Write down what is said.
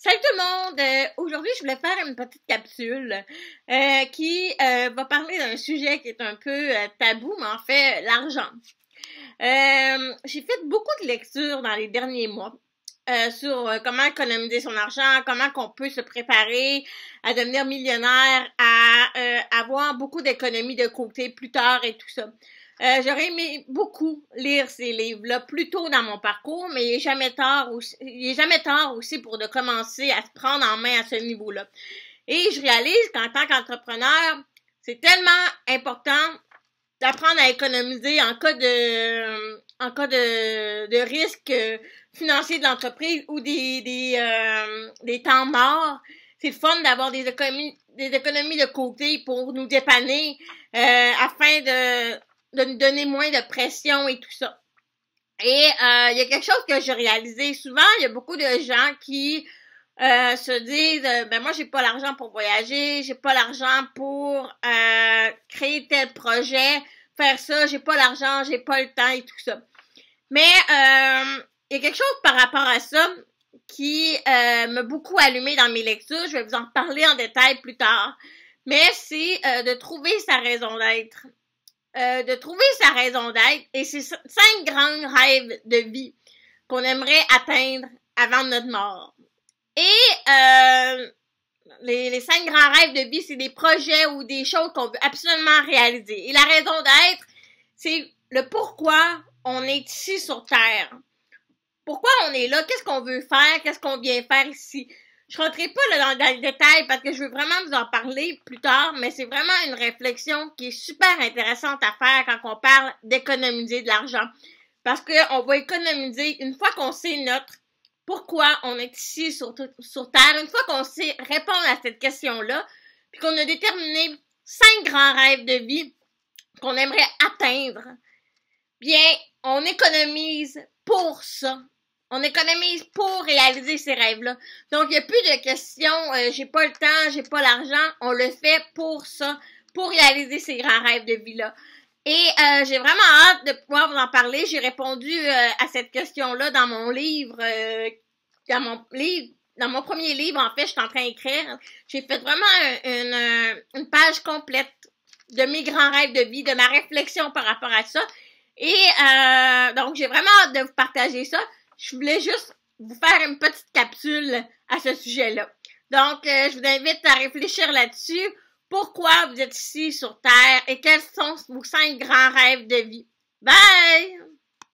Salut tout le monde! Aujourd'hui, je voulais faire une petite capsule qui va parler d'un sujet qui est un peu tabou, mais en fait, l'argent. J'ai fait beaucoup de lectures dans les derniers mois sur comment économiser son argent, comment qu'on peut se préparer à devenir millionnaire, à avoir beaucoup d'économies de côté plus tard et tout ça. J'aurais aimé beaucoup lire ces livres-là plus tôt dans mon parcours, mais il est jamais tard aussi pour de commencer à se prendre en main à ce niveau-là. Et je réalise qu'en tant qu'entrepreneur, c'est tellement important d'apprendre à économiser en cas de risque financier de l'entreprise ou des temps morts. C'est le fun d'avoir des économies de côté pour nous dépanner afin de nous donner moins de pression et tout ça. Et il y a quelque chose que j'ai réalisé. Souvent, il y a beaucoup de gens qui se disent ben moi j'ai pas l'argent pour voyager, j'ai pas l'argent pour créer tel projet, faire ça, j'ai pas l'argent, j'ai pas le temps et tout ça. Mais il y a quelque chose par rapport à ça qui m'a beaucoup allumé dans mes lectures. Je vais vous en parler en détail plus tard. Mais c'est de trouver sa raison d'être. Et c'est 5 grands rêves de vie qu'on aimerait atteindre avant notre mort. Et les 5 grands rêves de vie, c'est des projets ou des choses qu'on veut absolument réaliser. Et la raison d'être, c'est le pourquoi on est ici sur Terre. Pourquoi on est là? Qu'est-ce qu'on veut faire? Qu'est-ce qu'on vient faire ici? Je rentrerai pas là dans le détail parce que je veux vraiment vous en parler plus tard, mais c'est vraiment une réflexion qui est super intéressante à faire quand on parle d'économiser de l'argent. Parce qu'on va économiser une fois qu'on sait notre pourquoi on est ici sur Terre, une fois qu'on sait répondre à cette question-là, puis qu'on a déterminé 5 grands rêves de vie qu'on aimerait atteindre, bien, on économise pour ça. On économise pour réaliser ces rêves-là. Donc, il n'y a plus de questions, j'ai pas le temps, j'ai pas l'argent. On le fait pour ça, pour réaliser ces grands rêves de vie-là. Et j'ai vraiment hâte de pouvoir vous en parler. J'ai répondu à cette question-là dans mon livre, dans mon premier livre, en fait, je suis en train d'écrire. J'ai fait vraiment une page complète de mes grands rêves de vie, de ma réflexion par rapport à ça. Et donc, j'ai vraiment hâte de vous partager ça. Je voulais juste vous faire une petite capsule à ce sujet-là. Donc, je vous invite à réfléchir là-dessus. Pourquoi vous êtes ici sur Terre et quels sont vos 5 grands rêves de vie? Bye!